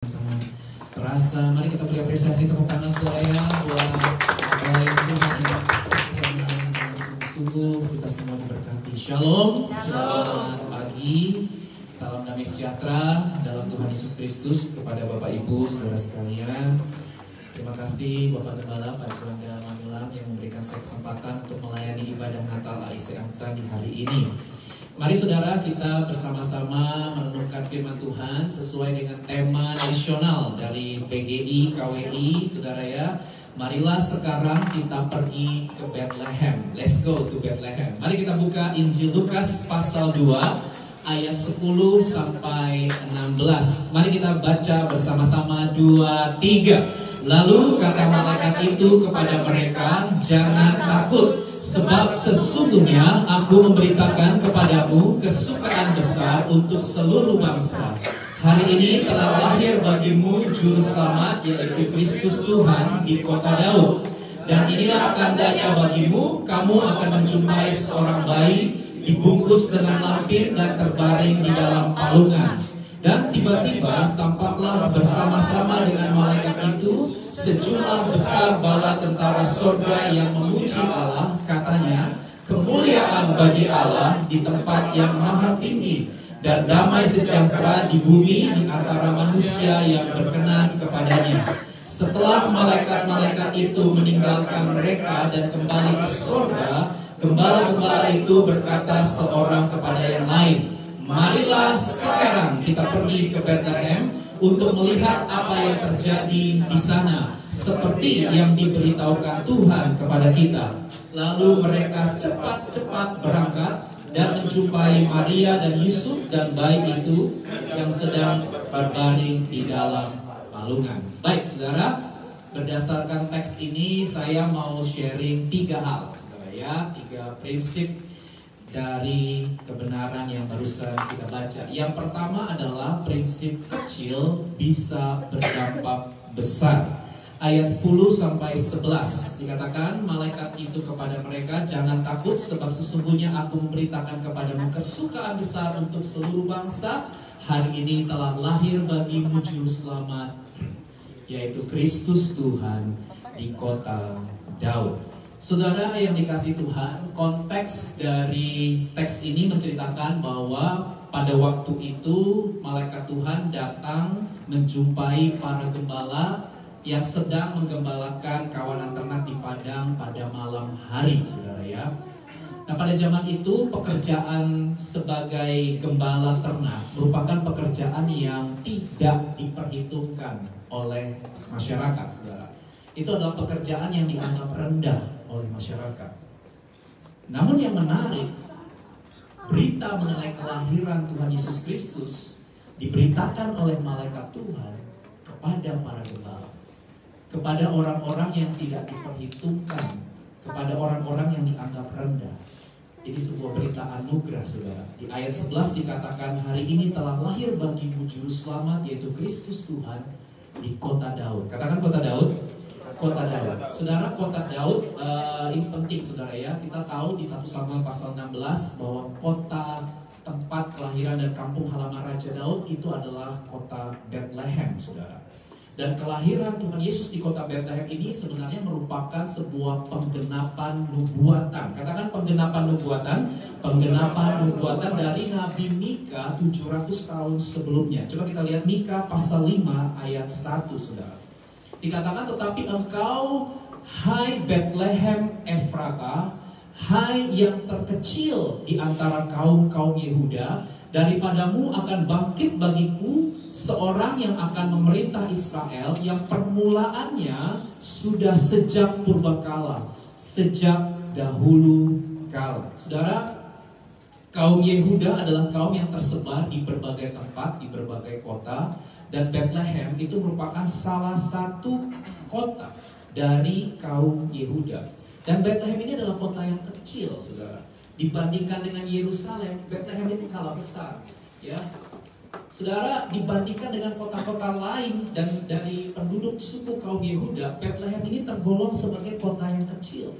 Sangat terasa. Mari kita beri apresiasi tepuk tangan saudara ya buat apa yang Tuhan dengan sungguh-sungguh kita semua diberkati. Shalom, selamat pagi, salam damai sejahtera dalam Tuhan Yesus Kristus kepada Bapak Ibu saudara sekalian. Terima kasih Bapak Gembala Pak Juanda Manulang yang memberikan saya kesempatan untuk melayani ibadah Natal AIC Angsa di hari ini. Mari saudara kita bersama-sama merenungkan firman Tuhan sesuai dengan tema nasional dari PGI KWI saudara ya. Marilah sekarang kita pergi ke Bethlehem. Let's go to Bethlehem. Mari kita buka Injil Lukas pasal 2 ayat 10 sampai 16. Mari kita baca bersama-sama 2, 3. Lalu kata malaikat itu kepada mereka, jangan takut, sebab sesungguhnya aku memberitakan kepadamu kesukaan besar untuk seluruh bangsa. Hari ini telah lahir bagimu juru selamat, yaitu Kristus Tuhan di kota Daud. Dan inilah tandanya bagimu, kamu akan menjumpai seorang bayi dibungkus dengan lampin dan terbaring di dalam palungan. Dan tiba-tiba tampaklah bersama-sama dengan malaikat itu sejumlah besar bala tentara surga yang memuji Allah, katanya, kemuliaan bagi Allah di tempat yang maha tinggi dan damai sejahtera di bumi di antara manusia yang berkenan kepadanya. Setelah malaikat-malaikat itu meninggalkan mereka dan kembali ke surga, gembala-gembala itu berkata seorang kepada yang lain, marilah sekarang kita pergi ke Bethlehem untuk melihat apa yang terjadi di sana, seperti yang diberitahukan Tuhan kepada kita. Lalu mereka cepat-cepat berangkat dan menjumpai Maria dan Yusuf dan bayi itu yang sedang berbaring di dalam palungan. Baik saudara, berdasarkan teks ini saya mau sharing 3 hal saudara ya, 3 prinsip dari kebenaran yang barusan kita baca. Yang pertama adalah prinsip kecil bisa berdampak besar. Ayat 10 sampai 11 dikatakan, malaikat itu kepada mereka, jangan takut sebab sesungguhnya aku memberitakan kepadamu kesukaan besar untuk seluruh bangsa. Hari ini telah lahir bagimu juru selamat, yaitu Kristus Tuhan di kota Daud. Saudara yang dikasih Tuhan, konteks dari teks ini menceritakan bahwa pada waktu itu malaikat Tuhan datang menjumpai para gembala yang sedang menggembalakan kawanan ternak di padang pada malam hari, saudara ya. Nah, pada zaman itu pekerjaan sebagai gembala ternak merupakan pekerjaan yang tidak diperhitungkan oleh masyarakat, saudara. Itu adalah pekerjaan yang dianggap rendah oleh masyarakat. Namun yang menarik, berita mengenai kelahiran Tuhan Yesus Kristus diberitakan oleh malaikat Tuhan kepada para gembala, kepada orang-orang yang tidak diperhitungkan, kepada orang-orang yang dianggap rendah. Ini sebuah berita anugerah, saudara. Di ayat 11 dikatakan, hari ini telah lahir bagimu juru selamat, yaitu Kristus Tuhan di kota Daud. Katakan kota Daud. Kota Daud. Saudara, kota Daud ini penting saudara ya. Kita tahu di 1 Samuel pasal 16 bahwa kota tempat kelahiran dan kampung halaman Raja Daud itu adalah kota Bethlehem, saudara. Dan kelahiran Tuhan Yesus di kota Bethlehem ini sebenarnya merupakan sebuah penggenapan nubuatan. Katakan penggenapan nubuatan. Penggenapan nubuatan dari Nabi Mika 700 tahun sebelumnya. Coba kita lihat Mika pasal 5 ayat 1, saudara. Dikatakan, tetapi engkau, hai Bethlehem Efrata, hai yang terkecil di antara kaum-kaum Yehuda, daripadamu akan bangkit bagiku seorang yang akan memerintah Israel, yang permulaannya sudah sejak purbakala, sejak dahulu kala. Saudara, kaum Yehuda adalah kaum yang tersebar di berbagai tempat, di berbagai kota. Dan Bethlehem itu merupakan salah satu kota dari kaum Yehuda. Dan Bethlehem ini adalah kota yang kecil, saudara. Dibandingkan dengan Yerusalem, Bethlehem itu kalah besar. Ya, saudara, dibandingkan dengan kota-kota lain dan dari penduduk suku kaum Yehuda, Bethlehem ini tergolong sebagai kota yang kecil.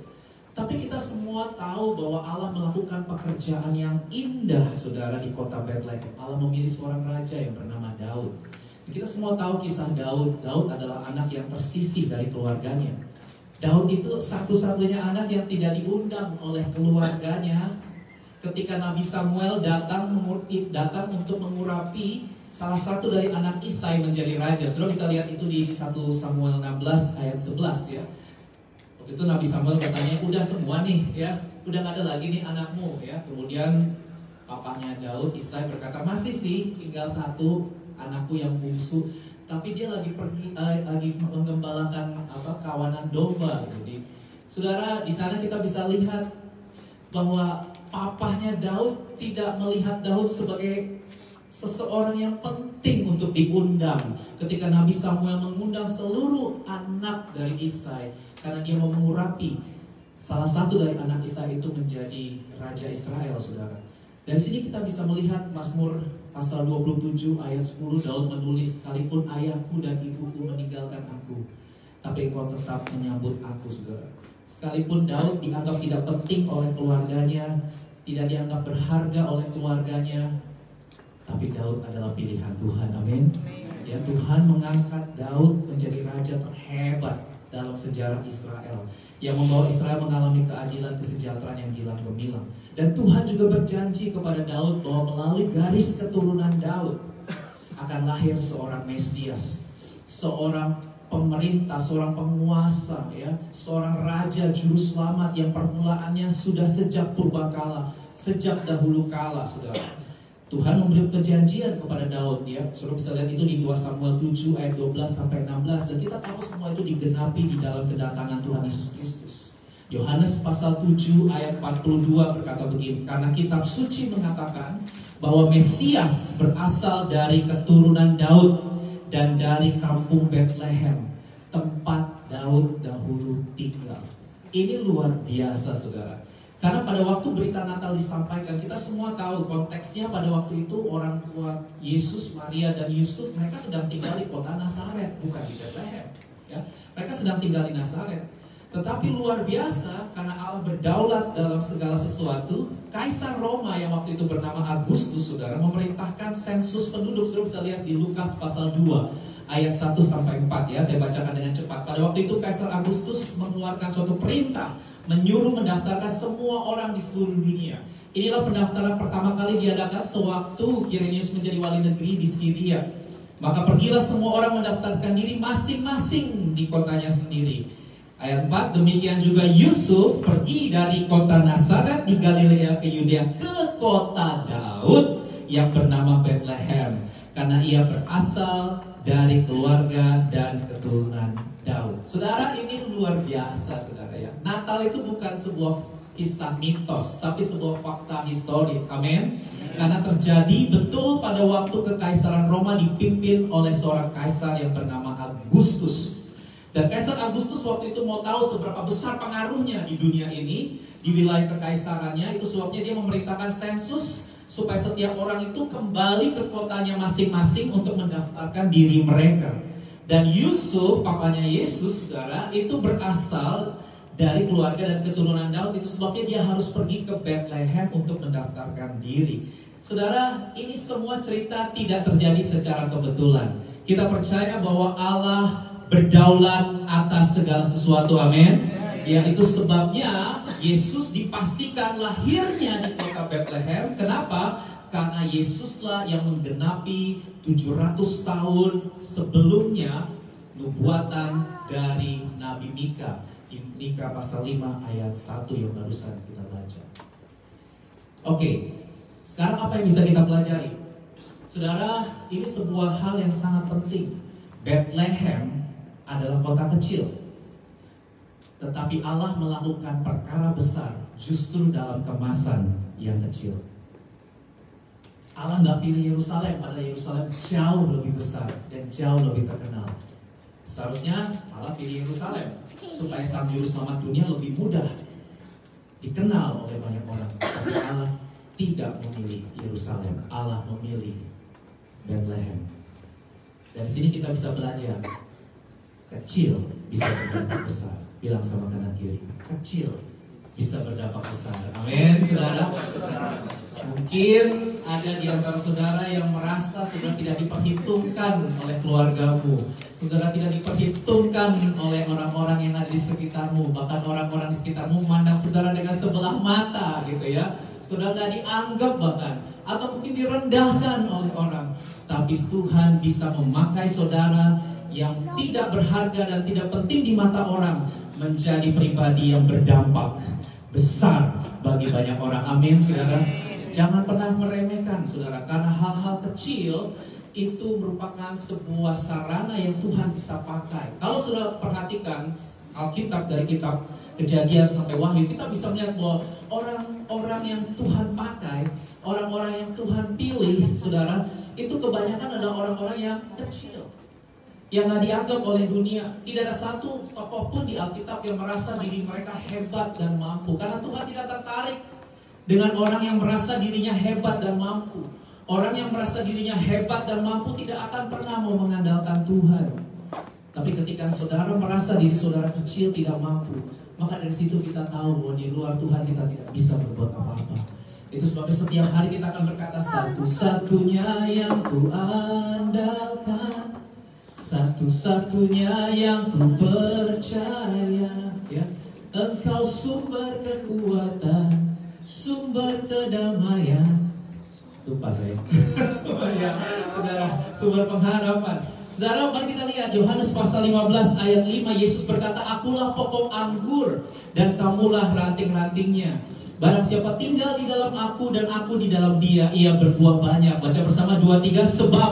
Tapi kita semua tahu bahwa Allah melakukan pekerjaan yang indah, saudara, di kota Bethlehem. Allah memilih seorang raja yang bernama Daud. Kita semua tahu kisah Daud. Daud adalah anak yang tersisih dari keluarganya. Daud itu satu-satunya anak yang tidak diundang oleh keluarganya. Ketika Nabi Samuel datang untuk mengurapi salah satu dari anak Isai menjadi raja. Saudara bisa lihat itu di 1 Samuel 16 ayat 11 ya. Waktu itu Nabi Samuel bertanya, udah semua nih ya, udah gak ada lagi nih anakmu ya. Kemudian papanya Daud, Isai berkata, masih sih tinggal satu anakku yang bungsu, tapi dia lagi pergi lagi menggembalakan kawanan domba. Jadi saudara, di sana kita bisa lihat bahwa papahnya Daud tidak melihat Daud sebagai seseorang yang penting untuk diundang. Ketika Nabi Samuel mengundang seluruh anak dari Isai karena dia mau mengurapi salah satu dari anak Isai itu menjadi raja Israel, saudara. Dari sini kita bisa melihat Mazmur pasal 27 ayat 10, Daud menulis, sekalipun ayahku dan ibuku meninggalkan aku, tapi engkau tetap menyambut aku, saudara. Sekalipun Daud dianggap tidak penting oleh keluarganya, tidak dianggap berharga oleh keluarganya, tapi Daud adalah pilihan Tuhan, amin. Ya, Tuhan mengangkat Daud menjadi raja terhebat dalam sejarah Israel, yang membawa Israel mengalami keadilan, kesejahteraan yang gilang gemilang. Dan Tuhan juga berjanji kepada Daud bahwa melalui garis keturunan Daud akan lahir seorang Mesias, seorang pemerintah, seorang penguasa, ya, seorang raja juru selamat yang permulaannya sudah sejak purbakala, sejak dahulu kala, saudara. Tuhan memberi perjanjian kepada Daud, ya. Saudara bisa lihat itu di 2 Samuel 7 ayat 12 sampai 16, dan kita tahu semua itu digenapi di dalam kedatangan Tuhan Yesus Kristus. Yohanes pasal 7 ayat 42 berkata begini, karena kitab suci mengatakan bahwa Mesias berasal dari keturunan Daud dan dari kampung Bethlehem, tempat Daud dahulu tinggal. Ini luar biasa, saudara. Karena pada waktu berita Natal disampaikan, kita semua tahu konteksnya pada waktu itu orang tua Yesus, Maria dan Yusuf, mereka sedang tinggal di kota Nazaret, bukan di Bethlehem. Ya, mereka sedang tinggal di Nazaret. Tetapi luar biasa, karena Allah berdaulat dalam segala sesuatu, Kaisar Roma yang waktu itu bernama Agustus, saudara, memerintahkan sensus penduduk. Saudara bisa lihat di Lukas pasal 2 ayat 1 sampai 4 ya, saya bacakan dengan cepat. Pada waktu itu Kaisar Agustus mengeluarkan suatu perintah, menyuruh mendaftarkan semua orang di seluruh dunia. Inilah pendaftaran pertama kali diadakan sewaktu Quirinius menjadi wali negeri di Syria. Maka pergilah semua orang mendaftarkan diri masing-masing di kotanya sendiri. Ayat 4, demikian juga Yusuf pergi dari kota Nazaret di Galilea ke Yudea ke kota Daud yang bernama Bethlehem, karena ia berasal dari keluarga dan keturunan Daud. Saudara, ini luar biasa, saudara ya. Natal itu bukan sebuah kisah mitos, tapi sebuah fakta historis. Amin. Karena terjadi betul pada waktu Kekaisaran Roma dipimpin oleh seorang kaisar yang bernama Agustus. Dan Kaisar Agustus waktu itu mau tahu seberapa besar pengaruhnya di dunia ini, di wilayah kekaisarannya. Itu sebabnya dia memerintahkan sensus supaya setiap orang itu kembali ke kotanya masing-masing untuk mendaftarkan diri mereka. Dan Yusuf, papanya Yesus, saudara, itu berasal dari keluarga dan keturunan Daud. Itu sebabnya dia harus pergi ke Bethlehem untuk mendaftarkan diri. Saudara, ini semua cerita tidak terjadi secara kebetulan. Kita percaya bahwa Allah berdaulat atas segala sesuatu, amin. Ya, itu sebabnya Yesus dipastikan lahirnya di kota Bethlehem. Kenapa? Karena Yesuslah yang menggenapi 700 tahun sebelumnya nubuatan dari Nabi Mika. Di Mika pasal 5 ayat 1 yang barusan kita baca. Oke, sekarang apa yang bisa kita pelajari? Saudara, ini sebuah hal yang sangat penting. Bethlehem adalah kota kecil, tetapi Allah melakukan perkara besar justru dalam kemasan yang kecil. Allah nggak pilih Yerusalem, padahal Yerusalem jauh lebih besar dan jauh lebih terkenal. Seharusnya Allah pilih Yerusalem supaya sang juru selamat dunia lebih mudah dikenal oleh banyak orang. Tapi Allah tidak memilih Yerusalem, Allah memilih Bethlehem. Dari sini kita bisa belajar, kecil bisa berdampak besar. Bilang sama kanan kiri, kecil bisa berdampak besar. Amin, saudara. Mungkin ada di antara saudara yang merasa saudara tidak diperhitungkan oleh keluargamu, saudara tidak diperhitungkan oleh orang-orang yang ada di sekitarmu, bahkan orang-orang di sekitarmu memandang saudara dengan sebelah mata gitu ya. Saudara tidak dianggap bahkan, atau mungkin direndahkan oleh orang. Tapi Tuhan bisa memakai saudara yang tidak berharga dan tidak penting di mata orang menjadi pribadi yang berdampak besar bagi banyak orang. Amin, saudara. Jangan pernah meremehkan, saudara, karena hal-hal kecil itu merupakan sebuah sarana yang Tuhan bisa pakai. Kalau saudara perhatikan Alkitab dari kitab Kejadian sampai Wahyu, kita bisa melihat bahwa orang-orang yang Tuhan pakai, orang-orang yang Tuhan pilih, saudara, itu kebanyakan adalah orang-orang yang kecil, yang gak dianggap oleh dunia. Tidak ada satu tokoh pun di Alkitab yang merasa diri mereka hebat dan mampu, karena Tuhan tidak tertarik dengan orang yang merasa dirinya hebat dan mampu. Orang yang merasa dirinya hebat dan mampu tidak akan pernah mau mengandalkan Tuhan. Tapi ketika saudara merasa diri saudara kecil, tidak mampu, maka dari situ kita tahu bahwa di luar Tuhan kita tidak bisa berbuat apa-apa. Itu sebabnya setiap hari kita akan berkata, satu-satunya yang ku andalkan, satu-satunya yang ku percaya, ya, Engkau sumber kekuatan, sumber kedamaian. Lupa saya. Sumber pengharapan. Saudara, mari kita lihat Yohanes pasal 15 ayat 5. Yesus berkata, akulah pokok anggur dan kamulah ranting-rantingnya. Barang siapa tinggal di dalam aku dan aku di dalam dia, ia berbuah banyak. Baca bersama 2-3. Sebab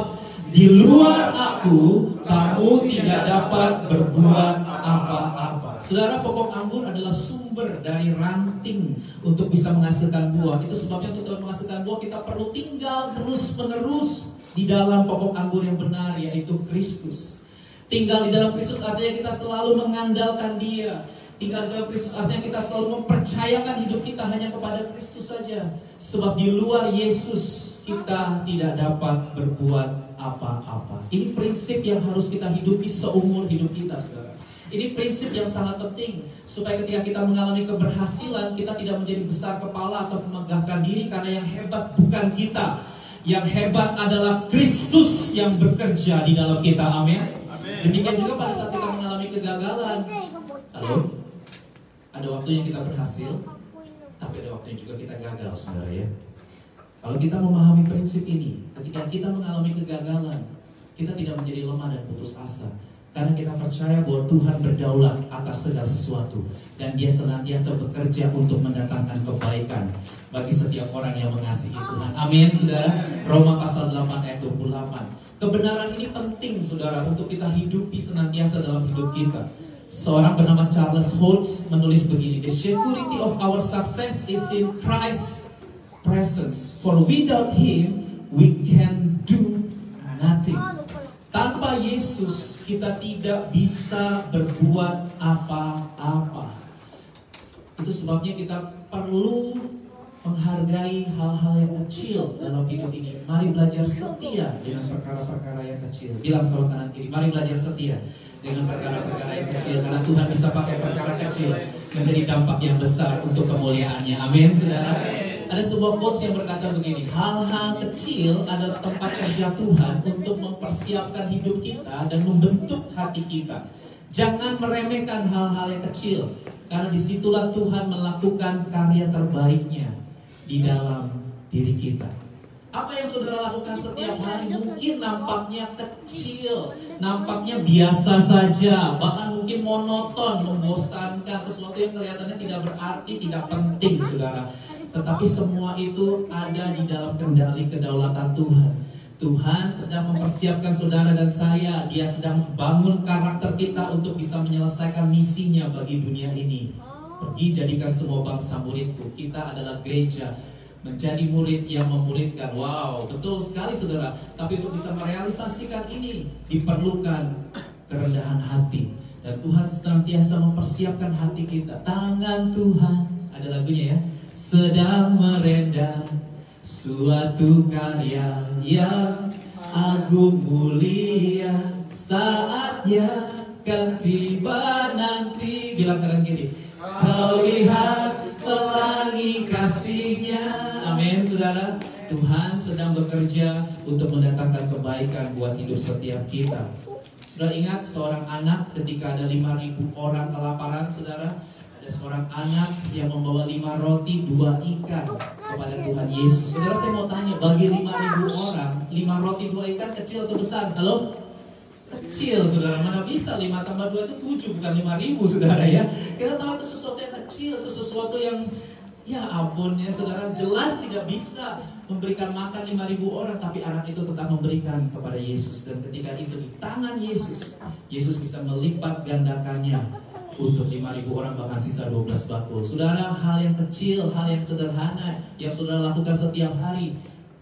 di luar aku kamu tidak dapat berbuat apa-apa. Saudara, pokok anggur adalah sumber dari ranting untuk bisa menghasilkan buah. Itu sebabnya untuk menghasilkan buah kita perlu tinggal terus-menerus di dalam pokok anggur yang benar, yaitu Kristus. Tinggal di dalam Kristus artinya kita selalu mengandalkan Dia. Tinggal di dalam Kristus artinya kita selalu mempercayakan hidup kita hanya kepada Kristus saja. Sebab di luar Yesus kita tidak dapat berbuat apa-apa. Ini prinsip yang harus kita hidupi seumur hidup kita, saudara. Ini prinsip yang sangat penting, supaya ketika kita mengalami keberhasilan, kita tidak menjadi besar kepala atau memegahkan diri, karena yang hebat bukan kita. Yang hebat adalah Kristus yang bekerja di dalam kita. Amin. Demikian juga pada saat kita mengalami kegagalan. Halo? Ada waktunya kita berhasil, tapi ada waktunya juga kita gagal, saudara ya. Kalau kita memahami prinsip ini, ketika kita mengalami kegagalan, kita tidak menjadi lemah dan putus asa. Karena kita percaya bahwa Tuhan berdaulat atas segala sesuatu, dan Dia senantiasa bekerja untuk mendatangkan kebaikan bagi setiap orang yang mengasihi Tuhan. Amin, saudara. Roma pasal 8 ayat 28. Kebenaran ini penting, saudara, untuk kita hidupi senantiasa dalam hidup kita. Seorang bernama Charles Holtz menulis begini, the security of our success is in Christ's presence, for without Him we can do nothing. Tanpa Yesus kita tidak bisa berbuat apa-apa. Itu sebabnya kita perlu menghargai hal-hal yang kecil dalam hidup ini. Mari belajar setia dengan perkara-perkara yang kecil. Bilang sama kanan kiri, mari belajar setia dengan perkara-perkara yang kecil, karena Tuhan bisa pakai perkara kecil menjadi dampak yang besar untuk kemuliaannya. Amin, saudara. Ada sebuah quotes yang berkata begini, hal-hal kecil adalah tempat kerja Tuhan untuk mempersiapkan hidup kita dan membentuk hati kita. Jangan meremehkan hal-hal yang kecil, karena disitulah Tuhan melakukan karya terbaiknya di dalam diri kita. Apa yang saudara lakukan setiap hari mungkin nampaknya kecil, nampaknya biasa saja, bahkan mungkin monoton, membosankan, sesuatu yang kelihatannya tidak berarti, tidak penting, saudara. Tetapi semua itu ada di dalam kendali kedaulatan Tuhan. Tuhan sedang mempersiapkan saudara dan saya. Dia sedang membangun karakter kita untuk bisa menyelesaikan misinya bagi dunia ini. Pergi jadikan semua bangsa muridku. Kita adalah gereja, menjadi murid yang memuridkan. Wow, betul sekali, saudara. Tapi untuk bisa merealisasikan ini diperlukan kerendahan hati. Dan Tuhan senantiasa mempersiapkan hati kita. Tangan Tuhan, ada lagunya ya, sedang merendam suatu karya yang agung mulia. Saatnya kan tiba nanti. Bilang kanan kiri, kau lihat pelangi kasih-Nya. Amin, saudara. Tuhan sedang bekerja untuk mendatangkan kebaikan buat hidup setiap kita. Saudara ingat seorang anak ketika ada 5.000 orang kelaparan, saudara. Ada seorang anak yang membawa 5 roti, 2 ikan kepada Tuhan Yesus. Saudara, saya mau tanya, bagi 5.000 orang, 5 roti, 2 ikan kecil atau besar? Halo? Kecil, saudara. Mana bisa 5 tambah 2 itu 7, bukan 5.000, saudara ya. Kita tahu itu sesuatu yang kecil, itu sesuatu yang ya ampun ya saudara, jelas tidak bisa memberikan makan 5.000 orang, tapi anak itu tetap memberikan kepada Yesus. Dan ketika itu di tangan Yesus, Yesus bisa melipat gandakannya untuk 5.000 orang, bahkan sisa 12 bakul. Saudara, hal yang kecil, hal yang sederhana yang saudara lakukan setiap hari,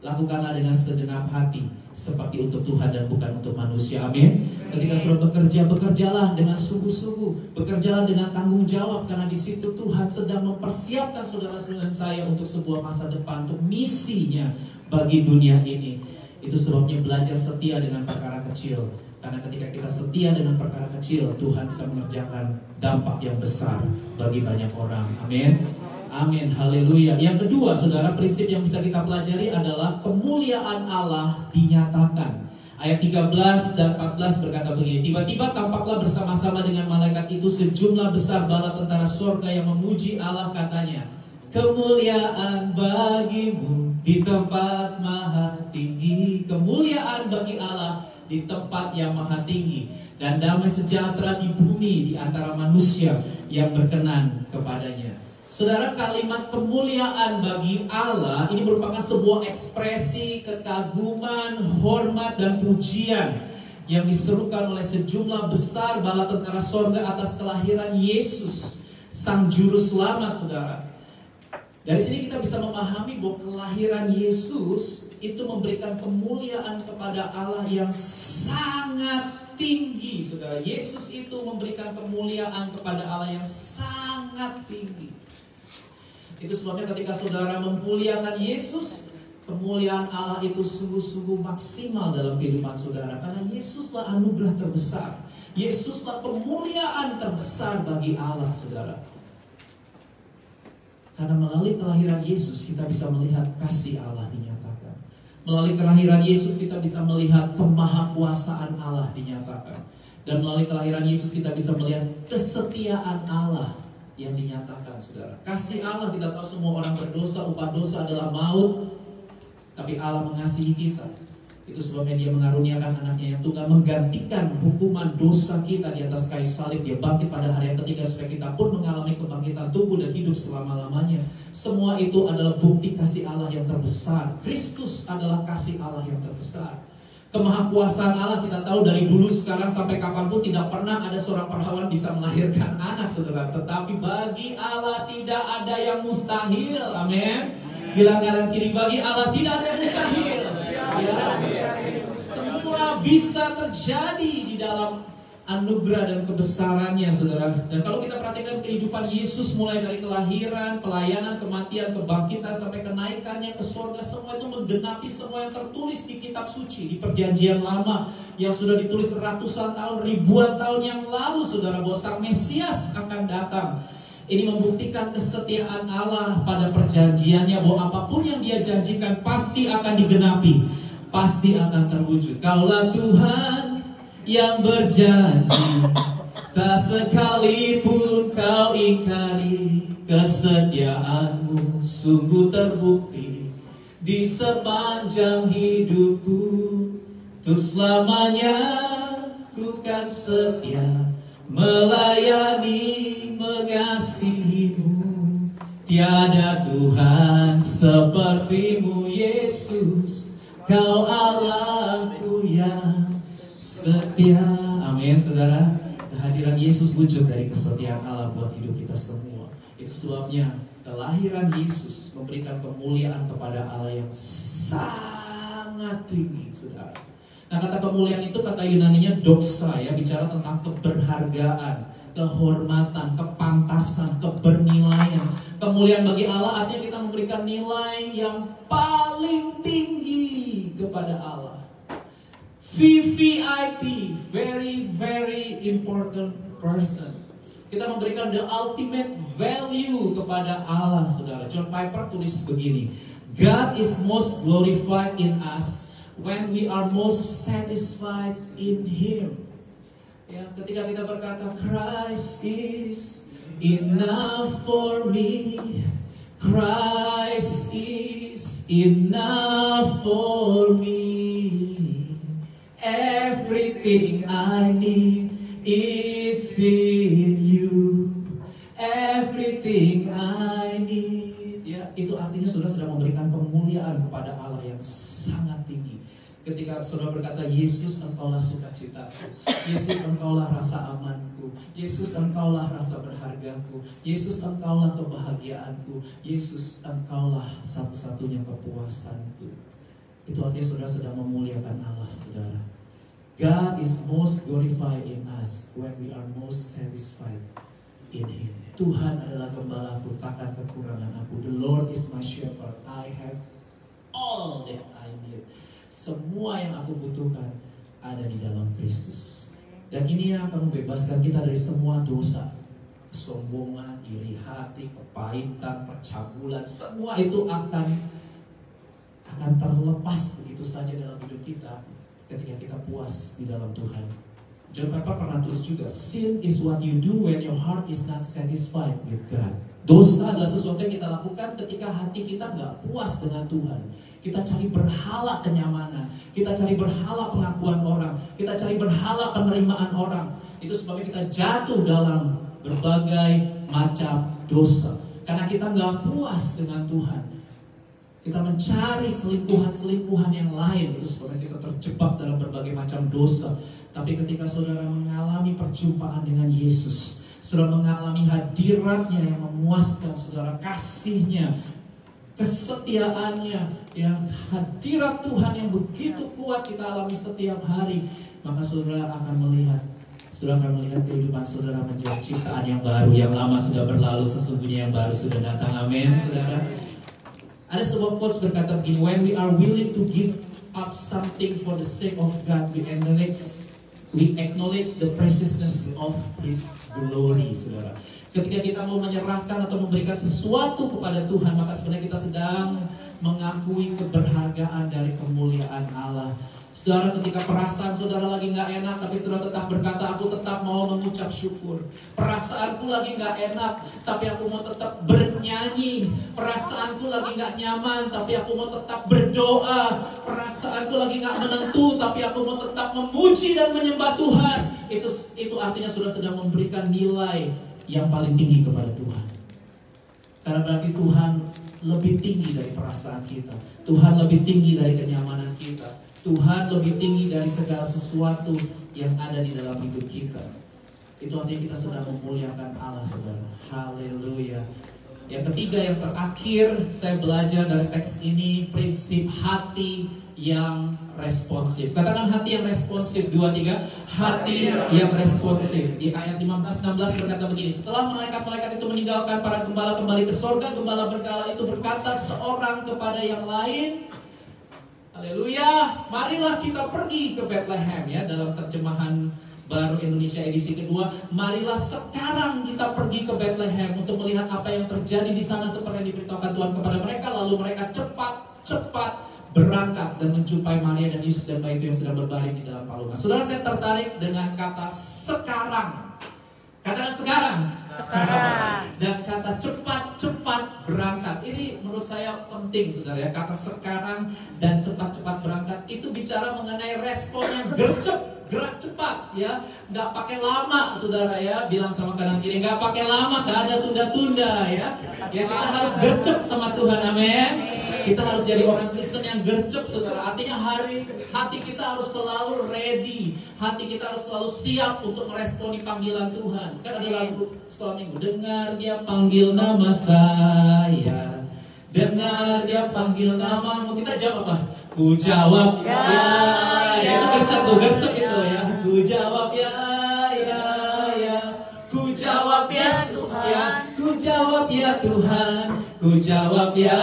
lakukanlah dengan segenap hati, seperti untuk Tuhan dan bukan untuk manusia. Amin. Ketika saudara bekerja, bekerjalah dengan sungguh-sungguh, bekerjalah dengan tanggung jawab, karena di situ Tuhan sedang mempersiapkan saudara-saudara dan saya untuk sebuah masa depan, untuk misinya bagi dunia ini. Itu sebabnya belajar setia dengan perkara kecil, karena ketika kita setia dengan perkara kecil, Tuhan bisa mengerjakan dampak yang besar bagi banyak orang. Amin. Amin, haleluya. Yang kedua, saudara, prinsip yang bisa kita pelajari adalah kemuliaan Allah dinyatakan. Ayat 13 dan 14 berkata begini, tiba-tiba tampaklah bersama-sama dengan malaikat itu sejumlah besar bala tentara sorga yang memuji Allah, katanya, kemuliaan bagimu di tempat maha tinggi. Kemuliaan bagi Allah di tempat yang maha tinggi, dan damai sejahtera di bumi di antara manusia yang berkenan kepadanya. Saudara, kalimat kemuliaan bagi Allah ini merupakan sebuah ekspresi kekaguman, hormat, dan pujian yang diserukan oleh sejumlah besar bala tentara sorga atas kelahiran Yesus, Sang Juru Selamat, saudara. Dari sini kita bisa memahami bahwa kelahiran Yesus itu memberikan kemuliaan kepada Allah yang sangat tinggi, saudara. Yesus itu memberikan kemuliaan kepada Allah yang sangat tinggi. Itu sebabnya ketika saudara memuliakan Yesus, kemuliaan Allah itu sungguh-sungguh maksimal dalam kehidupan saudara. Karena Yesuslah anugerah terbesar, Yesuslah kemuliaan terbesar bagi Allah, saudara. Karena melalui kelahiran Yesus kita bisa melihat kasih Allah dinyatakan. Melalui kelahiran Yesus kita bisa melihat kemahakuasaan Allah dinyatakan. Dan melalui kelahiran Yesus kita bisa melihat kesetiaan Allah yang dinyatakan, saudara. Kasih Allah, kita tahu semua orang berdosa, upah dosa adalah maut, tapi Allah mengasihi kita. Itu sebabnya Dia mengaruniakan anaknya yang tunggal, menggantikan hukuman dosa kita di atas kayu salib. Dia bangkit pada hari yang ketiga supaya kita pun mengalami kebangkitan tubuh dan hidup selama-lamanya. Semua itu adalah bukti kasih Allah yang terbesar. Kristus adalah kasih Allah yang terbesar. Kemahakuasaan Allah kita tahu dari dulu, sekarang, sampai kapanpun tidak pernah ada seorang perawan bisa melahirkan anak, saudara. Tetapi bagi Allah tidak ada yang mustahil. Amin. Bilang kanan kiri, bagi Allah tidak ada yang mustahil. Ya, semua bisa terjadi di dalam anugerah dan kebesarannya, saudara. Dan kalau kita perhatikan kehidupan Yesus mulai dari kelahiran, pelayanan, kematian, kebangkitan, sampai kenaikannya ke surga, semua itu menggenapi semua yang tertulis di kitab suci, di perjanjian lama yang sudah ditulis ratusan tahun, ribuan tahun yang lalu, saudara, bahwa Sang Mesias akan datang. Ini membuktikan kesetiaan Allah pada perjanjiannya, bahwa apapun yang Dia janjikan pasti akan digenapi, pasti akan terwujud. Kaulah Tuhan yang berjanji, tak sekalipun kau ingkari. Kesetiaanmu sungguh terbukti di sepanjang hidupku. Untuk selamanya ku kan setia melayani, mengasihimu. Tiada Tuhan sepertimu, Yesus. Kau Allahku yang setia. Amin, saudara. Kehadiran Yesus wujud dari kesetiaan Allah buat hidup kita semua. Itu sebabnya kelahiran Yesus memberikan kemuliaan kepada Allah yang sangat tinggi, saudara. Nah, kata kemuliaan itu kata Yunaninya doxa, ya, bicara tentang keberhargaan, kehormatan, kepantasan, kebernilaian. Kemuliaan bagi Allah artinya kita memberikan nilai yang paling tinggi kepada Allah. VVIP, very very important person. Kita memberikan the ultimate value kepada Allah, saudara. John Piper tulis begini, God is most glorified in us when we are most satisfied in Him. Ya, ketika kita berkata Christ is enough for me, Christ is enough for me, everything I need is in you, everything I need. Ya, itu artinya saudara sedang memberikan kemuliaan kepada Allah yang sangat tinggi. Ketika saudara berkata, Yesus engkaulah sukacitaku, Yesus engkaulah rasa amanku, Yesus engkaulah rasa berhargaku, Yesus engkaulah kebahagiaanku, Yesus engkaulah satu-satunya kepuasanku. Itu artinya saudara sedang memuliakan Allah, saudara. God is most glorified in us when we are most satisfied in Him. Tuhan adalah gembalaku, takkan kekurangan aku. The Lord is my shepherd, I have all that I need. Semua yang aku butuhkan ada di dalam Kristus. Dan ini yang akan membebaskan kita dari semua dosa. Kesombongan, iri hati, kepahitan, percabulan, semua itu akan terlepas begitu saja dalam hidup kita ketika kita puas di dalam Tuhan. John Piper pernah tulis juga, sin is what you do when your heart is not satisfied with God. Dosa adalah sesuatu yang kita lakukan ketika hati kita nggak puas dengan Tuhan. Kita cari berhala kenyamanan, kita cari berhala pengakuan orang, kita cari berhala penerimaan orang. Itu sebabnya kita jatuh dalam berbagai macam dosa. Karena kita nggak puas dengan Tuhan. Kita mencari selingkuhan-selingkuhan yang lain. Itu sebabnya kita terjebak dalam berbagai macam dosa. Tapi ketika saudara mengalami perjumpaan dengan Yesus, saudara mengalami hadiratnya yang memuaskan saudara, kasihnya, kesetiaannya, ya, hadirat Tuhan yang begitu kuat kita alami setiap hari, maka saudara akan melihat kehidupan saudara menjadi ciptaan yang baru. Yang lama sudah berlalu, sesungguhnya yang baru sudah datang. Amin, saudara. Ada sebuah quotes berkata begini, when we are willing to give up something for the sake of God, we acknowledge the preciousness of His glory, saudara. Ketika kita mau menyerahkan atau memberikan sesuatu kepada Tuhan, maka sebenarnya kita sedang mengakui keberhargaan dari kemuliaan Allah. Saudara, ketika perasaan saudara lagi gak enak, tapi saudara tetap berkata, aku tetap mau mengucap syukur. Perasaanku lagi gak enak, tapi aku mau tetap bernyanyi. Perasaanku lagi gak nyaman, tapi aku mau tetap berdoa. Perasaanku lagi gak menentu, tapi aku mau tetap memuji dan menyembah Tuhan. Itu artinya saudara sedang memberikan nilai yang paling tinggi kepada Tuhan. Karena berarti Tuhan lebih tinggi dari perasaan kita. Tuhan lebih tinggi dari kenyamanan kita. Tuhan lebih tinggi dari segala sesuatu yang ada di dalam hidup kita. Itu artinya kita sedang memuliakan Allah, saudara. Haleluya. Yang ketiga, yang terakhir, saya belajar dari teks ini prinsip hati yang responsif. Katakan hati yang responsif. 2, 3. Hati yang responsif. Di ayat 15-16 berkata begini, setelah malaikat-malaikat itu meninggalkan para gembala kembali ke sorga, gembala bergala itu berkata seorang kepada yang lain, haleluya, marilah kita pergi ke Bethlehem, ya, dalam terjemahan baru Indonesia edisi kedua. Marilah sekarang kita pergi ke Bethlehem untuk melihat apa yang terjadi di sana seperti yang diberitahukan Tuhan kepada mereka. Lalu mereka cepat berangkat dan menjumpai Maria dan Yusuf dan bayi itu yang sedang berbaring di dalam palungan. Saudara, saya tertarik dengan kata sekarang. Katakan sekarang. Dan kata cepat berangkat. Ini menurut saya penting, saudara, ya. Kata sekarang dan cepat berangkat itu bicara mengenai respon yang gercep, gerak cepat, ya. Nggak pakai lama, saudara, ya. Bilang sama kanan kiri, nggak pakai lama, nggak ada tunda-tunda, ya. Ya, kita harus gercep sama Tuhan, amin. Kita harus jadi orang Kristen yang gercep, saudara. Artinya hati kita harus selalu ready. Hati kita harus selalu siap untuk meresponi panggilan Tuhan. Kan ada lagu sekolah minggu, dengar dia panggil nama saya, dengar dia panggil namamu. Kita jawab apa? Ku jawab ya. Itu gercep itu, ya. Ku jawab ya. Ku jawab yes, ya. Ku jawab ya Tuhan. Ku jawab ya.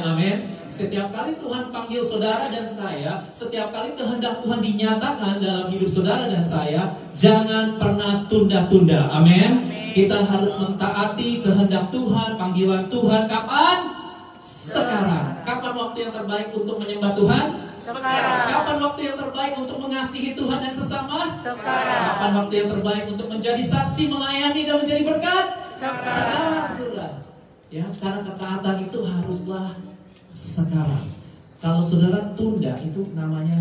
Amin. Setiap kali Tuhan panggil saudara dan saya, setiap kali kehendak Tuhan dinyatakan dalam hidup saudara dan saya, jangan pernah tunda-tunda. Amin. Kita harus mentaati kehendak Tuhan, panggilan Tuhan. Kapan? Sekarang. Kapan waktu yang terbaik untuk menyembah Tuhan? Sekarang. Kapan waktu yang terbaik untuk mengasihi Tuhan dan sesama? Sekarang. Kapan waktu yang terbaik untuk menjadi saksi, melayani dan menjadi berkat? Sekarang, saudara. Ya, karena ketaatan itu haruslah sekarang. Kalau saudara tunda, itu namanya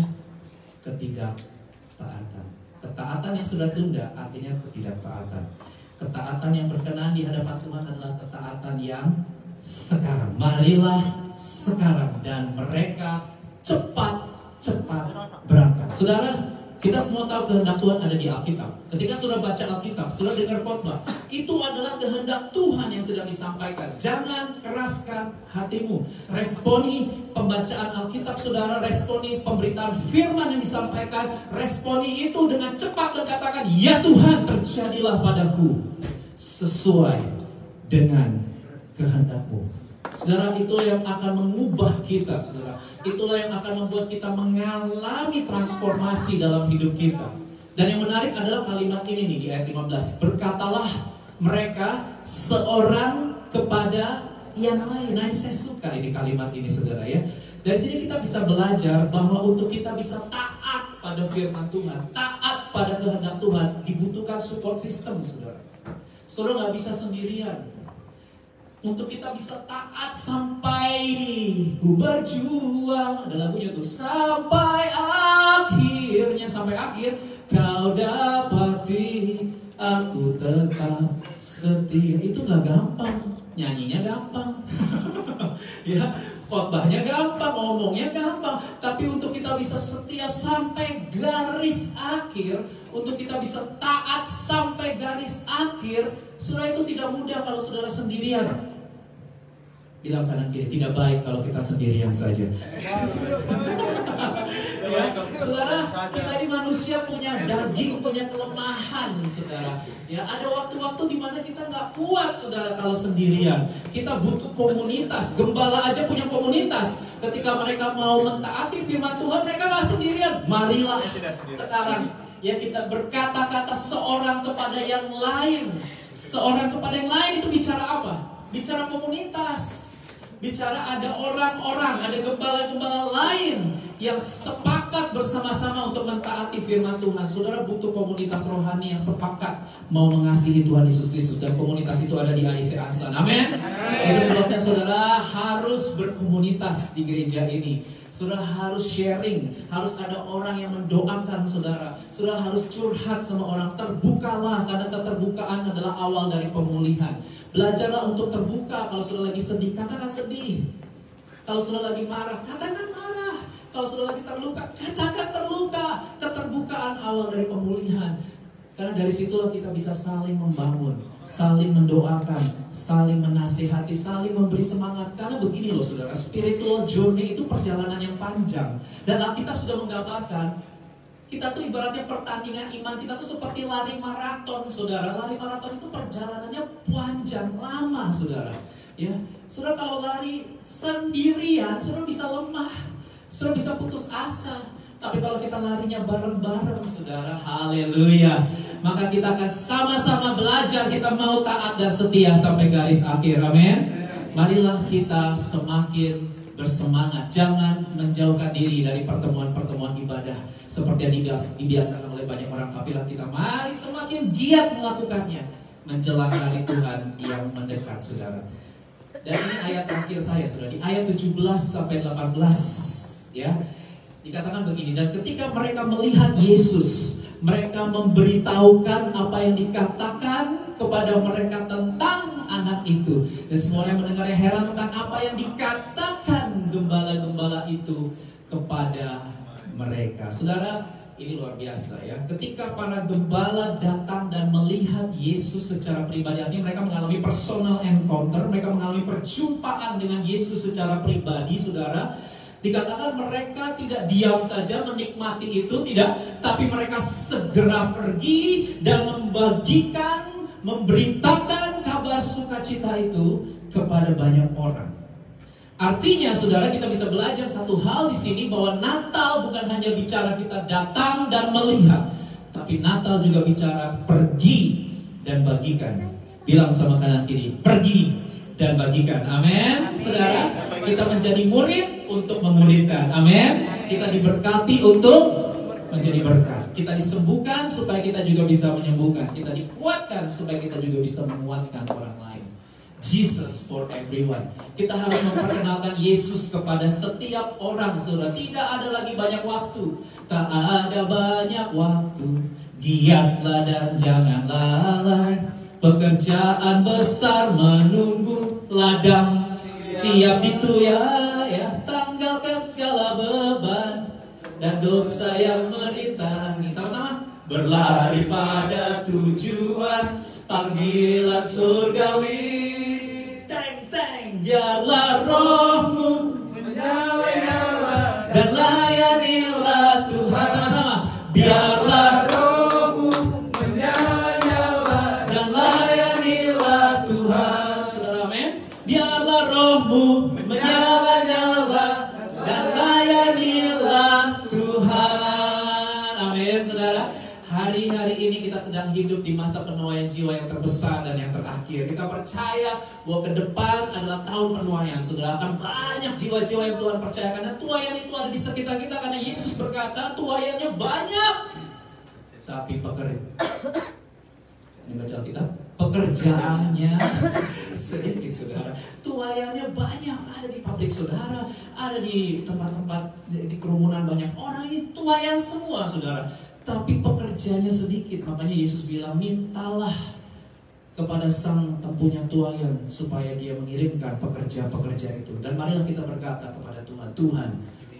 ketidaktaatan. Ketaatan yang sudah tunda artinya ketidaktaatan. Ketaatan yang berkenan di hadapan Tuhan adalah ketaatan yang sekarang. Marilah sekarang, dan mereka cepat-cepat berangkat. Saudara, kita semua tahu kehendak Tuhan ada di Alkitab. Ketika saudara baca Alkitab, saudara dengar khotbah, itu adalah kehendak Tuhan yang sedang disampaikan. Jangan keraskan hatimu. Responi pembacaan Alkitab saudara, responi pemberitaan firman yang disampaikan, responi itu dengan cepat dan katakan, ya Tuhan, terjadilah padaku sesuai dengan kehendak-Mu. Saudara, itulah yang akan mengubah kita, saudara. Itulah yang akan membuat kita mengalami transformasi dalam hidup kita. Dan yang menarik adalah kalimat ini nih di ayat 15. Berkatalah mereka seorang kepada yang lain. Nah, saya suka ini kalimat ini, saudara ya. Dari sini kita bisa belajar bahwa untuk kita bisa taat pada firman Tuhan, taat pada kehendak Tuhan, dibutuhkan support system, saudara. Saudara nggak bisa sendirian. Untuk kita bisa taat sampai ku berjuang, ada lagunya tuh, sampai akhirnya, sampai akhir kau dapati aku tetap setia. Itu gak gampang, nyanyinya gampang ya, khotbahnya gampang, ngomongnya gampang. Tapi untuk kita bisa setia sampai garis akhir, untuk kita bisa taat sampai garis akhir, saudara, itu tidak mudah kalau saudara sendirian. Bilang kanan kiri, tidak baik kalau kita sendirian saja. Ya, saudara, kita ini manusia punya daging, punya kelemahan, saudara. Ya, ada waktu-waktu di mana kita nggak kuat, saudara, kalau sendirian. Kita butuh komunitas. Gembala aja punya komunitas. Ketika mereka mau mentaati firman Tuhan, mereka nggak sendirian. Marilah sekarang, ya, kita berkata-kata seorang kepada yang lain. Seorang kepada yang lain itu bicara apa? Bicara komunitas. Bicara ada orang-orang, ada gembala-gembala lain yang sepakat bersama-sama untuk mentaati firman Tuhan. Saudara butuh komunitas rohani yang sepakat mau mengasihi Tuhan Yesus Kristus. Dan komunitas itu ada di AIC Ansan. Amin. Itu sebabnya saudara harus berkomunitas di gereja ini. Saudara harus sharing, harus ada orang yang mendoakan saudara. Saudara harus curhat sama orang. Terbukalah, karena keterbukaan adalah awal dari pemulihan. Belajarlah untuk terbuka. Kalau saudara lagi sedih, katakan sedih. Kalau saudara lagi marah, katakan marah. Kalau saudara lagi terluka, katakan terluka. Keterbukaan awal dari pemulihan. Karena dari situlah kita bisa saling membangun, saling mendoakan, saling menasihati, saling memberi semangat. Karena begini loh saudara, spiritual journey itu perjalanan yang panjang. Dan Alkitab sudah menggambarkan, kita tuh ibaratnya pertandingan iman kita tuh seperti lari maraton, saudara. Lari maraton itu perjalanannya panjang, lama, saudara. Ya, saudara, kalau lari sendirian, saudara bisa lemah, saudara bisa putus asa. Tapi kalau kita larinya bareng-bareng, saudara, haleluya, maka kita akan sama-sama belajar. Kita mau taat dan setia sampai garis akhir, amin. Marilah kita semakin bersemangat. Jangan menjauhkan diri dari pertemuan-pertemuan ibadah seperti yang dibiasakan oleh banyak orang. Tapilah kita mari semakin giat melakukannya menjelang hari Tuhan yang mendekat, saudara. Dan ini ayat terakhir saya, saudara, di ayat 17 sampai 18, ya. Dikatakan begini, dan ketika mereka melihat Yesus, mereka memberitahukan apa yang dikatakan kepada mereka tentang anak itu. Dan semua orang mendengarnya heran tentang apa yang dikatakan gembala-gembala itu kepada mereka. Saudara, ini luar biasa ya. Ketika para gembala datang dan melihat Yesus secara pribadi, artinya mereka mengalami personal encounter, mereka mengalami perjumpaan dengan Yesus secara pribadi, saudara. Dikatakan mereka tidak diam saja menikmati itu, tidak, tapi mereka segera pergi dan membagikan, memberitakan kabar sukacita itu kepada banyak orang. Artinya saudara, kita bisa belajar satu hal di sini, bahwa Natal bukan hanya bicara kita datang dan melihat, tapi Natal juga bicara pergi dan bagikan. Bilang sama kanan kiri, pergi dan bagikan. Amin. Saudara, kita menjadi murid untuk memuridkan. Amin. Kita diberkati untuk menjadi berkat. Kita disembuhkan supaya kita juga bisa menyembuhkan. Kita dikuatkan supaya kita juga bisa menguatkan orang lain. Jesus for everyone. Kita harus memperkenalkan Yesus kepada setiap orang, saudara. Tidak ada lagi banyak waktu. Tak ada banyak waktu. Giatlah dan jangan lalai. Pekerjaan besar menunggu ladang. Siap dituya, ya. Tanggalkan segala beban dan dosa yang merintangi. Sama-sama. Berlari pada tujuan panggilan surgawi. Biarlah rohmu menyala-nyala dan layanilah Tuhan. Sama-sama. Biarlah rohmu menyala-nyala dan layanilah Tuhan. Saudara, amin. Biarlah rohmu menyala-nyala dan layanilah Tuhan. Amin, saudara. Hari-hari ini kita sedang hidup di masa penuaian jiwa yang terbesar dan yang terakhir. Kita percaya bahwa ke depan adalah tahun penuaian. Saudara, akan banyak jiwa-jiwa yang Tuhan percayakan. Dan tuaian itu ada di sekitar kita, karena Yesus berkata tuaiannya banyak, tapi pekerjaannya sedikit, saudara. Tuaiannya banyak, ada di pabrik saudara, ada di tempat-tempat di kerumunan banyak orang. Ini tuaian semua, saudara. Tapi pekerjanya sedikit. Makanya Yesus bilang, mintalah kepada sang empunya tuaian supaya dia mengirimkan pekerja-pekerja itu. Dan marilah kita berkata kepada Tuhan, Tuhan,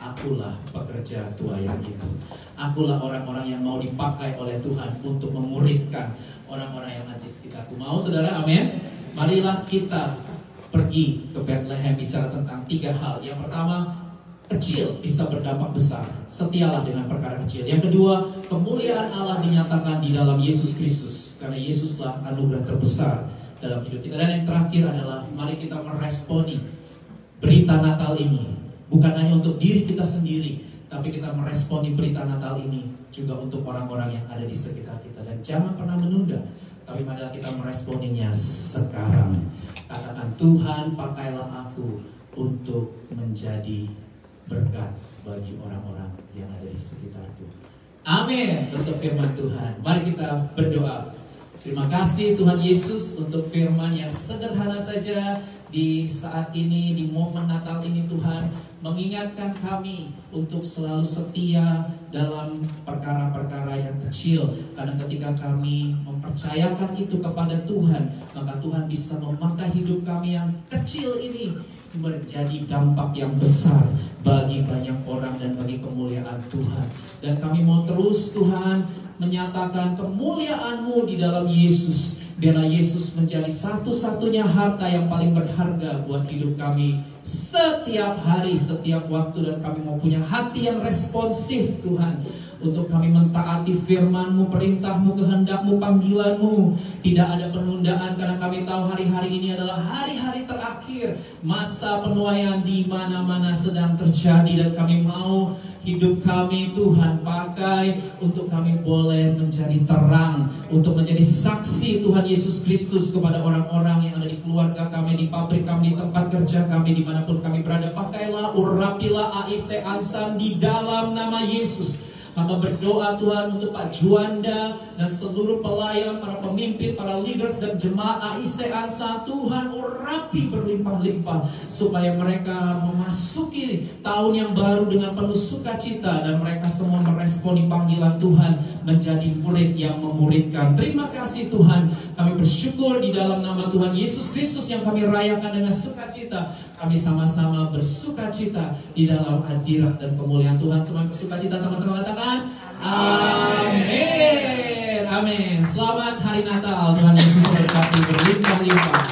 akulah pekerja tuaian itu. Akulah orang-orang yang mau dipakai oleh Tuhan untuk memuridkan orang-orang yang ada di sekitarku. Mau, saudara? Amin. Marilah kita pergi ke Bethlehem, bicara tentang 3 hal. Yang pertama, kecil bisa berdampak besar. Setialah dengan perkara kecil. Yang kedua, kemuliaan Allah dinyatakan di dalam Yesus Kristus, karena Yesuslah anugerah terbesar dalam hidup kita. Dan yang terakhir adalah, mari kita meresponi berita Natal ini. Bukan hanya untuk diri kita sendiri, tapi kita meresponi berita Natal ini juga untuk orang-orang yang ada di sekitar kita. Dan jangan pernah menunda, tapi marilah kita meresponinya sekarang. Katakan, Tuhan, pakailah aku untuk menjadi berkat bagi orang-orang yang ada di sekitarku. Amin. Untuk firman Tuhan, mari kita berdoa. Terima kasih Tuhan Yesus untuk firman yang sederhana saja di saat ini, di momen Natal ini. Tuhan mengingatkan kami untuk selalu setia dalam perkara-perkara yang kecil, karena ketika kami mempercayakan itu kepada Tuhan, maka Tuhan bisa memakai hidup kami yang kecil ini menjadi dampak yang besar bagi banyak orang dan bagi kemuliaan Tuhan. Dan kami mau terus, Tuhan, menyatakan kemuliaan-Mu di dalam Yesus. Biarlah Yesus menjadi satu-satunya harta yang paling berharga buat hidup kami setiap hari, setiap waktu. Dan kami mau punya hati yang responsif, Tuhan, untuk kami mentaati firman-Mu, perintah-Mu, kehendak-Mu, panggilan-Mu. Tidak ada penundaan, karena kami tahu hari-hari ini adalah hari-hari terakhir. Masa penuaian di mana-mana sedang terjadi, dan kami mau hidup kami, Tuhan, pakai untuk kami boleh menjadi terang, untuk menjadi saksi Tuhan Yesus Kristus kepada orang-orang yang ada di keluarga kami, di pabrik kami, di tempat kerja kami, dimanapun kami berada. Pakailah, urapilah AIC Ansam di dalam nama Yesus. Hamba berdoa Tuhan untuk Pak Juanda dan seluruh pelayan, para pemimpin, para leaders dan jemaat AIC Ansam. Tuhan, urapi berlimpah-limpah supaya mereka memasuki tahun yang baru dengan penuh sukacita, dan mereka semua meresponi panggilan Tuhan menjadi murid yang memuridkan. Terima kasih Tuhan, kami bersyukur di dalam nama Tuhan Yesus Kristus yang kami rayakan dengan sukacita. Kami sama-sama bersukacita di dalam hadirat dan kemuliaan Tuhan. Semua bersukacita sama-sama katakan amin. Amin. Selamat hari Natal. Tuhan Yesus memberkati berlimpah-limpah.